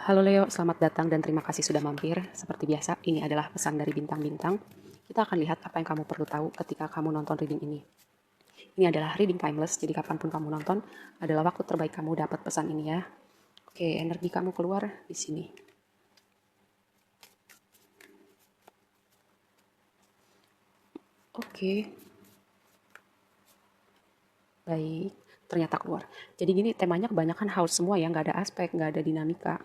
Halo Leo, selamat datang dan terima kasih sudah mampir. Seperti biasa, ini adalah pesan dari bintang-bintang. Kita akan lihat apa yang kamu perlu tahu ketika kamu nonton reading ini. Ini adalah reading timeless, jadi kapanpun kamu nonton adalah waktu terbaik kamu dapat pesan ini ya. Oke, energi kamu keluar di sini. Oke, baik. Ternyata keluar. Jadi gini, temanya kebanyakan house semua ya, nggak ada aspek, nggak ada dinamika.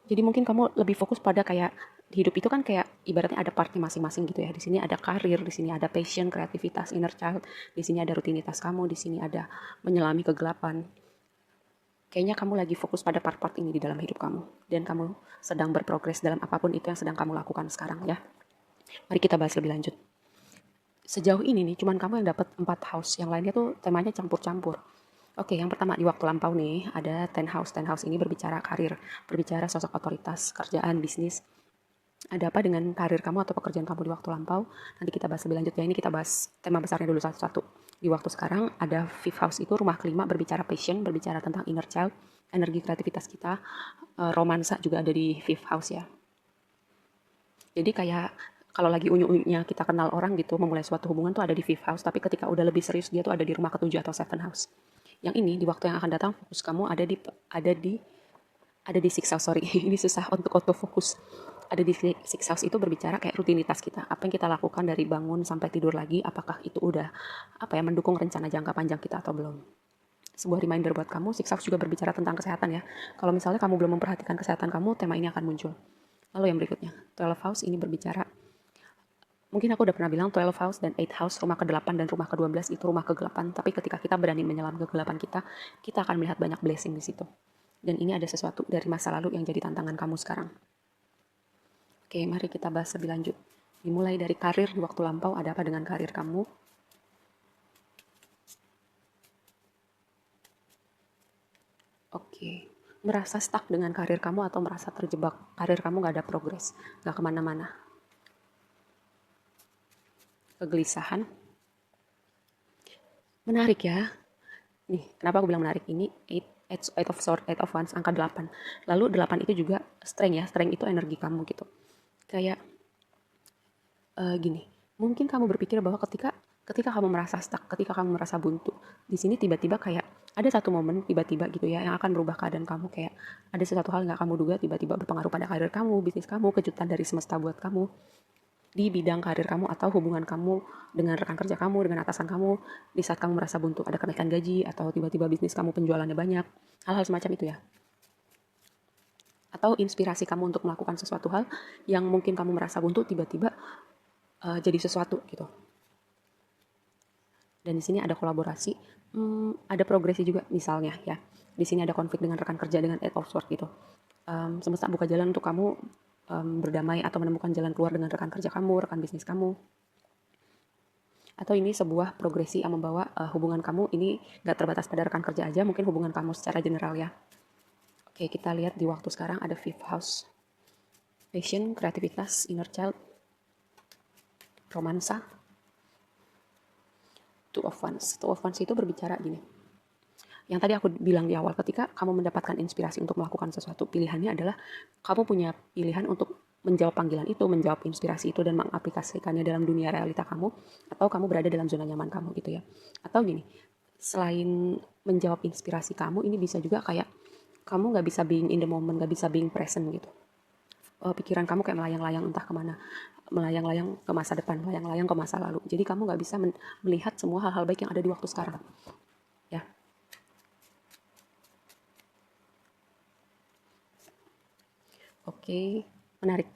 Jadi mungkin kamu lebih fokus pada kayak hidup itu kan kayak ibaratnya ada partnya masing-masing gitu ya. Di sini ada karir, di sini ada passion, kreativitas, inner child, di sini ada rutinitas kamu, di sini ada menyelami kegelapan. Kayaknya kamu lagi fokus pada part-part ini di dalam hidup kamu dan kamu sedang berprogres dalam apapun itu yang sedang kamu lakukan sekarang ya. Mari kita bahas lebih lanjut. Sejauh ini nih cuman kamu yang dapat 4 house, yang lainnya tuh temanya campur-campur. Oke, yang pertama di waktu lampau nih ada 10 house. 10 house ini berbicara karir, berbicara sosok otoritas, kerjaan, bisnis. Ada apa dengan karir kamu atau pekerjaan kamu di waktu lampau? Nanti kita bahas lebih lanjut ya. Ini kita bahas tema besarnya dulu satu-satu. Di waktu sekarang ada fifth house itu rumah kelima berbicara passion, berbicara tentang inner child, energi kreativitas kita, romansa juga ada di fifth house ya. Jadi kayak kalau lagi unyu-unyunya kita kenal orang gitu, memulai suatu hubungan tuh ada di fifth house, tapi ketika udah lebih serius dia tuh ada di rumah ketujuh atau seven house. Yang ini di waktu yang akan datang fokus kamu ada di six house, sorry. Ini susah untuk autofokus. Ada di six house itu berbicara kayak rutinitas kita. Apa yang kita lakukan dari bangun sampai tidur lagi, apakah itu udah mendukung rencana jangka panjang kita atau belum. Sebuah reminder buat kamu, six house juga berbicara tentang kesehatan ya. Kalau misalnya kamu belum memperhatikan kesehatan kamu, tema ini akan muncul. Lalu yang berikutnya, 12 house ini berbicara, mungkin aku udah pernah bilang 12 house dan 8 house, rumah ke-8 dan rumah ke-12 itu rumah kegelapan. Tapi ketika kita berani menyelam kegelapan kita akan melihat banyak blessing di situ. Dan ini ada sesuatu dari masa lalu yang jadi tantangan kamu sekarang. Oke, mari kita bahas lebih lanjut. Dimulai dari karir di waktu lampau, ada apa dengan karir kamu? Oke, merasa stuck dengan karir kamu atau merasa terjebak? Karir kamu gak ada progres, gak kemana-mana. Kegelisahan. Menarik ya. Nih, kenapa aku bilang menarik? Ini 8 of sword, 8 of wands, angka 8. Lalu 8 itu juga strength ya. Strength itu energi kamu gitu. Kayak gini, mungkin kamu berpikir bahwa ketika kamu merasa stuck, ketika kamu merasa buntu, di sini tiba-tiba kayak ada satu momen tiba-tiba gitu ya yang akan merubah keadaan kamu. Kayak ada sesuatu hal yang gak kamu duga tiba-tiba berpengaruh pada karir kamu, bisnis kamu, kejutan dari semesta buat kamu di bidang karir kamu atau hubungan kamu dengan rekan kerja kamu, dengan atasan kamu, di saat kamu merasa buntu, ada kenaikan gaji atau tiba-tiba bisnis kamu penjualannya banyak, hal-hal semacam itu ya. Atau inspirasi kamu untuk melakukan sesuatu hal yang mungkin kamu merasa buntu tiba-tiba jadi sesuatu gitu. Dan di sini ada kolaborasi, ada progresi juga misalnya ya. Di sini ada konflik dengan rekan kerja dengan eight of swords gitu. Semesta buka jalan untuk kamu berdamai atau menemukan jalan keluar dengan rekan kerja kamu, rekan bisnis kamu. Atau ini sebuah progresi yang membawa hubungan kamu ini gak terbatas pada rekan kerja aja, mungkin hubungan kamu secara general ya. Oke, kita lihat di waktu sekarang ada fifth house. Passion, kreativitas, inner child, romansa, two of wands. Two of wands itu berbicara gini. Yang tadi aku bilang di awal, ketika kamu mendapatkan inspirasi untuk melakukan sesuatu, pilihannya adalah kamu punya pilihan untuk menjawab panggilan itu, menjawab inspirasi itu, dan mengaplikasikannya dalam dunia realita kamu, atau kamu berada dalam zona nyaman kamu gitu ya. Atau gini, selain menjawab inspirasi kamu, ini bisa juga kayak kamu gak bisa being in the moment, gak bisa being present gitu. Pikiran kamu kayak melayang-layang entah kemana, melayang-layang ke masa depan, melayang-layang ke masa lalu. Jadi kamu gak bisa melihat semua hal-hal baik yang ada di waktu sekarang. Ya, oke, menarik.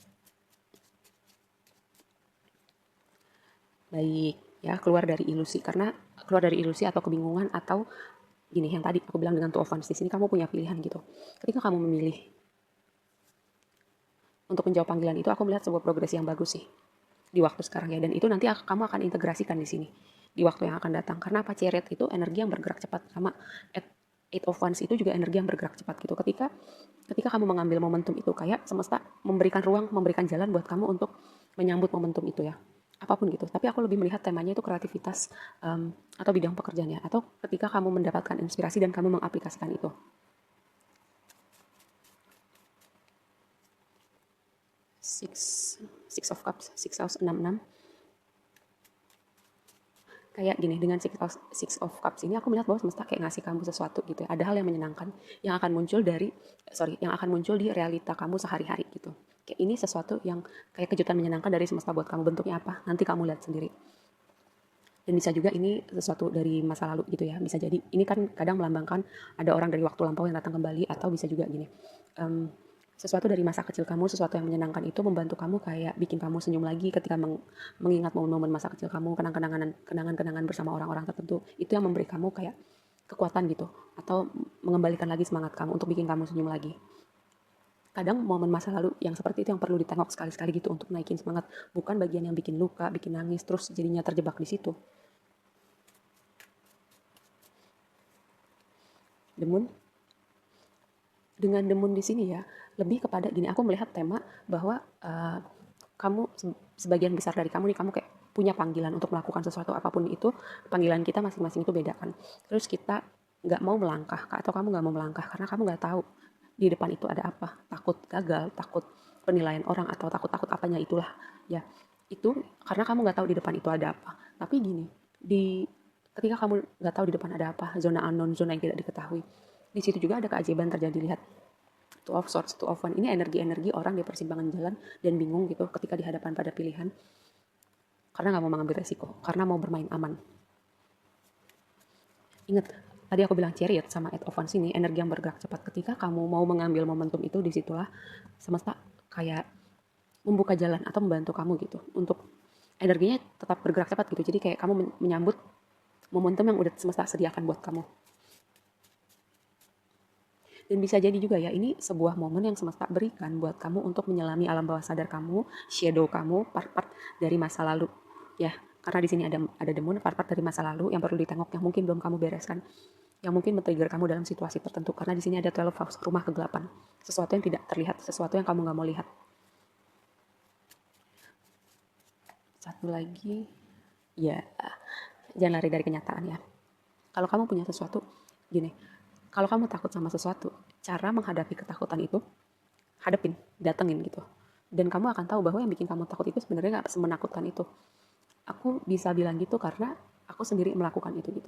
Baik, ya keluar dari ilusi. Karena keluar dari ilusi atau kebingungan atau gini, yang tadi aku bilang dengan two of wands, di sini kamu punya pilihan gitu. Ketika kamu memilih untuk menjawab panggilan itu, aku melihat sebuah progresi yang bagus sih di waktu sekarang ya. Dan itu nanti kamu akan integrasikan di sini di waktu yang akan datang. Karena apa? Chariot itu energi yang bergerak cepat, sama eight of wands itu juga energi yang bergerak cepat gitu. Ketika kamu mengambil momentum itu, kayak semesta memberikan ruang, memberikan jalan buat kamu untuk menyambut momentum itu ya. Apapun gitu. Tapi aku lebih melihat temanya itu kreativitas atau bidang pekerjaannya. Atau ketika kamu mendapatkan inspirasi dan kamu mengaplikasikan itu. Six, six of Cups, Six House 66. Kayak gini, dengan Six of Cups ini aku melihat bahwa semesta kayak ngasih kamu sesuatu gitu ya. Ada hal yang menyenangkan yang akan muncul yang akan muncul di realita kamu sehari-hari gitu. Kayak ini sesuatu yang kayak kejutan menyenangkan dari semesta buat kamu. Bentuknya apa? Nanti kamu lihat sendiri. Dan bisa juga ini sesuatu dari masa lalu gitu ya. Bisa jadi ini kan kadang melambangkan ada orang dari waktu lampau yang datang kembali, atau bisa juga gini. Um, Sesuatu dari masa kecil kamu, sesuatu yang menyenangkan itu membantu kamu kayak bikin kamu senyum lagi ketika mengingat momen-momen masa kecil kamu, kenangan-kenangan bersama orang-orang tertentu. Itu yang memberi kamu kayak kekuatan gitu, atau mengembalikan lagi semangat kamu untuk bikin kamu senyum lagi. Kadang momen masa lalu yang seperti itu yang perlu ditengok sekali-sekali gitu untuk naikin semangat, bukan bagian yang bikin luka, bikin nangis, terus jadinya terjebak di situ. Demun, dengan demun di sini ya, lebih kepada gini, aku melihat tema bahwa kamu, sebagian besar dari kamu nih, kamu kayak punya panggilan untuk melakukan sesuatu apapun itu. Panggilan kita masing-masing itu beda kan. Terus kita nggak mau melangkah, atau kamu nggak mau melangkah karena kamu nggak tahu di depan itu ada apa. Takut gagal, takut penilaian orang, atau takut-takut apanya itulah ya. Itu karena kamu nggak tahu di depan itu ada apa. Tapi gini, ketika kamu nggak tahu di depan ada apa, zona unknown, zona yang tidak diketahui, di situ juga ada keajaiban terjadi. Lihat, two of swords, two of one, ini energi-energi orang di persimpangan jalan dan bingung gitu ketika di hadapan pada pilihan, karena nggak mau mengambil resiko, karena mau bermain aman. Ingat, tadi aku bilang chariot sama eight of wands ini energi yang bergerak cepat. Ketika kamu mau mengambil momentum itu, disitulah semesta kayak membuka jalan atau membantu kamu gitu untuk energinya tetap bergerak cepat gitu. Jadi kayak kamu menyambut momentum yang udah semesta sediakan buat kamu. Dan bisa jadi juga ya, ini sebuah momen yang semesta berikan buat kamu untuk menyelami alam bawah sadar kamu, shadow kamu, part-part dari masa lalu. Ya, karena di sini ada demun, part-part dari masa lalu yang perlu ditengok, yang mungkin belum kamu bereskan, yang mungkin men-trigger kamu dalam situasi tertentu. Karena di sini ada 12 house, rumah kegelapan. Sesuatu yang tidak terlihat, sesuatu yang kamu nggak mau lihat. Satu lagi, ya, jangan lari dari kenyataan ya. Kalau kamu punya sesuatu, gini, kalau kamu takut sama sesuatu, cara menghadapi ketakutan itu, hadapin, datengin gitu. Dan kamu akan tahu bahwa yang bikin kamu takut itu sebenarnya nggak semenakutkan itu. Aku bisa bilang gitu karena aku sendiri melakukan itu gitu.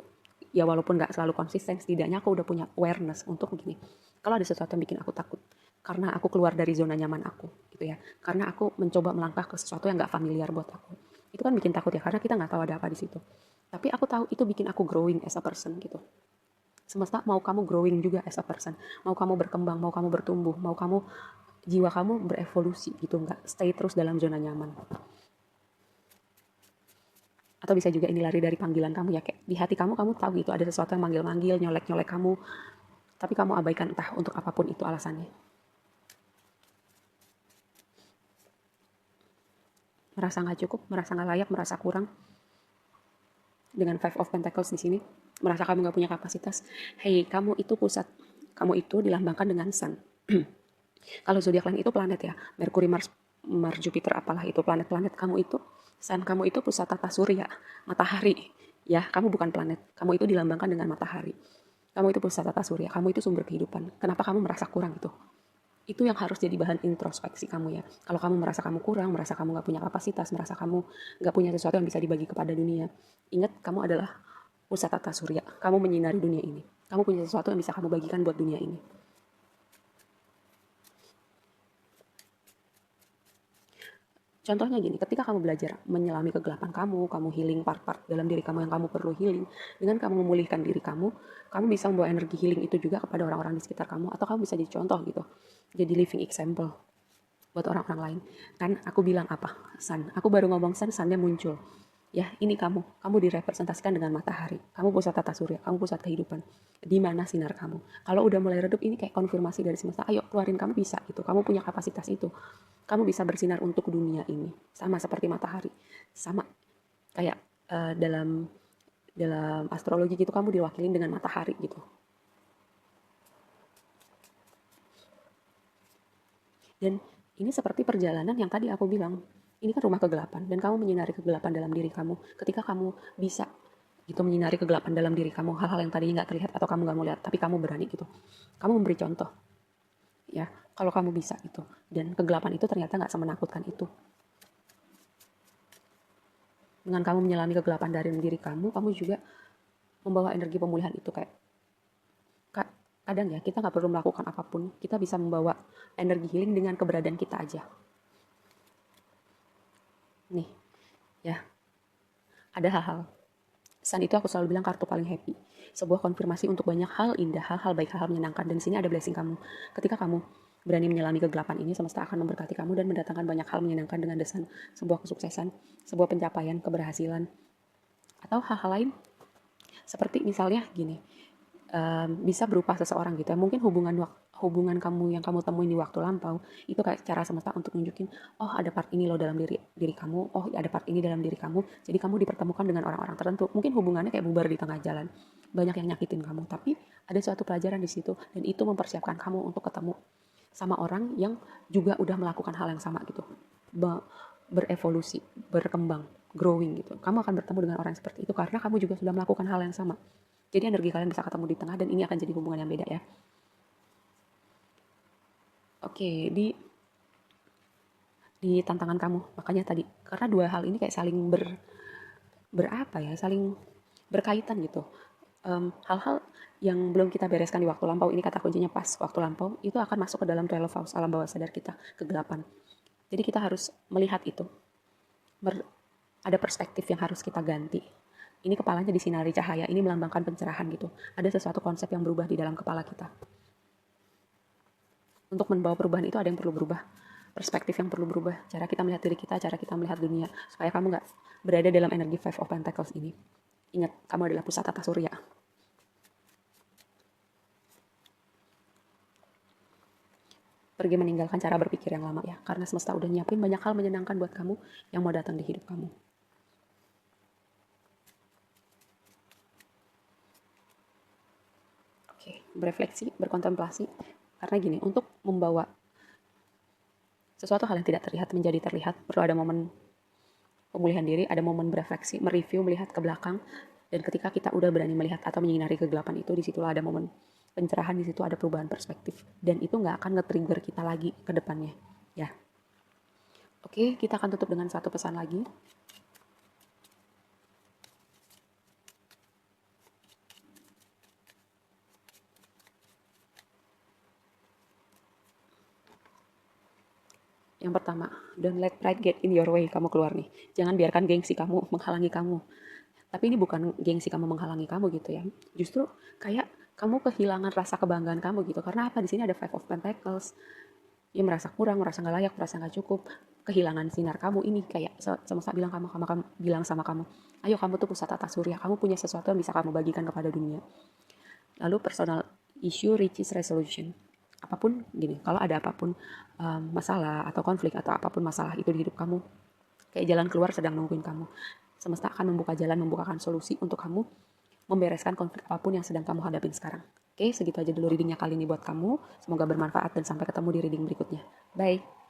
Ya walaupun nggak selalu konsisten, setidaknya aku udah punya awareness untuk gini. Kalau ada sesuatu yang bikin aku takut, karena aku keluar dari zona nyaman aku, gitu ya. Karena aku mencoba melangkah ke sesuatu yang nggak familiar buat aku. Itu kan bikin takut ya, karena kita nggak tahu ada apa di situ. Tapi aku tahu itu bikin aku growing as a person gitu. Semesta mau kamu growing juga as a person, mau kamu berkembang, mau kamu bertumbuh, mau kamu jiwa kamu berevolusi gitu, nggak stay terus dalam zona nyaman. Atau bisa juga ini lari dari panggilan kamu ya, kayak di hati kamu tahu gitu ada sesuatu yang manggil-manggil, nyolek-nyolek kamu, tapi kamu abaikan entah untuk apapun itu alasannya. Merasa nggak cukup, merasa nggak layak, merasa kurang. Dengan Five of Pentacles di sini, merasa kamu nggak punya kapasitas. Hey, kamu itu pusat, kamu itu dilambangkan dengan Sun. Kalau zodiak lain itu planet ya, Merkuri, Mars, Jupiter, apalah itu planet-planet. Kamu itu, Sun kamu itu pusat tata surya, matahari. Ya, kamu bukan planet. Kamu itu dilambangkan dengan matahari. Kamu itu pusat tata surya, kamu itu sumber kehidupan. Kenapa kamu merasa kurang itu? Itu yang harus jadi bahan introspeksi kamu ya. Kalau kamu merasa kamu kurang, merasa kamu nggak punya kapasitas, merasa kamu nggak punya sesuatu yang bisa dibagi kepada dunia, ingat kamu adalah pusat tata surya. Kamu menyinari dunia ini. Kamu punya sesuatu yang bisa kamu bagikan buat dunia ini. Contohnya gini, ketika kamu belajar menyelami kegelapan kamu healing part-part dalam diri kamu yang kamu perlu healing, dengan kamu memulihkan diri kamu bisa membawa energi healing itu juga kepada orang-orang di sekitar kamu, atau kamu bisa jadi contoh gitu, jadi living example buat orang-orang lain. Kan aku bilang apa? Sun. Aku baru ngomong sun, sunnya muncul. Ya, ini kamu direpresentasikan dengan matahari. Kamu pusat tata surya, kamu pusat kehidupan. Di mana sinar kamu? Kalau udah mulai redup, ini kayak konfirmasi dari semesta. Ayo keluarin, kamu bisa gitu. Kamu punya kapasitas itu. Kamu bisa bersinar untuk dunia ini. Sama seperti matahari. Sama kayak dalam astrologi gitu, kamu diwakilin dengan matahari gitu. Dan ini seperti perjalanan yang tadi aku bilang. Ini kan rumah kegelapan, dan kamu menyinari kegelapan dalam diri kamu. Ketika kamu bisa gitu menyinari kegelapan dalam diri kamu, hal-hal yang tadinya nggak terlihat atau kamu nggak mau lihat, tapi kamu berani gitu. Kamu memberi contoh. ya. Kalau kamu bisa itu, dan kegelapan itu ternyata nggak semenakutkan itu. Dengan kamu menyelami kegelapan dari diri kamu, kamu juga membawa energi pemulihan itu. Kayak kadang ya, kita nggak perlu melakukan apapun, kita bisa membawa energi healing dengan keberadaan kita aja. Nih, ya, ada hal-hal. Sun itu aku selalu bilang kartu paling happy. Sebuah konfirmasi untuk banyak hal indah, hal-hal baik, hal-hal menyenangkan. Dan di sini ada blessing kamu. Ketika kamu berani menyelami kegelapan ini, semesta akan memberkati kamu dan mendatangkan banyak hal menyenangkan dengan desain sebuah kesuksesan, sebuah pencapaian, keberhasilan, atau hal-hal lain. Seperti misalnya gini, bisa berupa seseorang gitu ya. Mungkin hubungan kamu yang kamu temuin di waktu lampau itu kayak cara semesta untuk nunjukin, oh ada part ini loh dalam diri kamu, oh ada part ini dalam diri kamu, jadi kamu dipertemukan dengan orang-orang tertentu. Mungkin hubungannya kayak bubar di tengah jalan, banyak yang nyakitin kamu, tapi ada suatu pelajaran di situ, dan itu mempersiapkan kamu untuk ketemu sama orang yang juga udah melakukan hal yang sama gitu, berevolusi, berkembang, growing gitu. Kamu akan bertemu dengan orang yang seperti itu karena kamu juga sudah melakukan hal yang sama. Jadi energi kalian bisa ketemu di tengah, dan ini akan jadi hubungan yang beda ya. Oke, di tantangan kamu. Makanya tadi, karena dua hal ini kayak saling berapa ya, saling berkaitan gitu. Hal-hal yang belum kita bereskan di waktu lampau, ini kata kuncinya pas waktu lampau, itu akan masuk ke dalam 12 house, alam bawah sadar kita, kegelapan. Jadi kita harus melihat itu. Ada perspektif yang harus kita ganti. Ini kepalanya disinari cahaya, ini melambangkan pencerahan gitu. Ada sesuatu konsep yang berubah di dalam kepala kita. Untuk membawa perubahan itu ada yang perlu berubah, perspektif yang perlu berubah, cara kita melihat diri kita, cara kita melihat dunia, supaya kamu nggak berada dalam energi Five of Pentacles ini. Ingat, kamu adalah pusat tata surya. Pergi meninggalkan cara berpikir yang lama ya, karena semesta udah nyiapin banyak hal menyenangkan buat kamu yang mau datang di hidup kamu. Oke, berefleksi, berkontemplasi, karena gini, untuk membawa sesuatu hal yang tidak terlihat menjadi terlihat, perlu ada momen pemulihan diri, ada momen berefleksi, mereview, melihat ke belakang, dan ketika kita udah berani melihat atau menyinari kegelapan itu, disitulah ada momen pencerahan, di situ ada perubahan perspektif, dan itu nggak akan nge-trigger kita lagi ke depannya, ya. Oke, kita akan tutup dengan satu pesan lagi. Yang pertama, don't let pride get in your way. Kamu keluar nih. Jangan biarkan gengsi kamu menghalangi kamu. Tapi ini bukan gengsi kamu menghalangi kamu gitu ya. Justru kayak kamu kehilangan rasa kebanggaan kamu gitu. Karena apa? Di sini ada Five of Pentacles. Ya merasa kurang, merasa nggak layak, merasa nggak cukup. Kehilangan sinar kamu ini kayak semesta bilang kamu bilang sama kamu, ayo kamu tuh pusat tata surya. Kamu punya sesuatu yang bisa kamu bagikan kepada dunia. Lalu personal issue reaches resolution. Apapun gini, kalau ada apapun masalah atau konflik atau apapun masalah itu di hidup kamu, kayak jalan keluar sedang nungguin kamu. Semesta akan membuka jalan, membukakan solusi untuk kamu membereskan konflik apapun yang sedang kamu hadapin sekarang. Oke, segitu aja dulu readingnya kali ini buat kamu. Semoga bermanfaat dan sampai ketemu di reading berikutnya. Bye.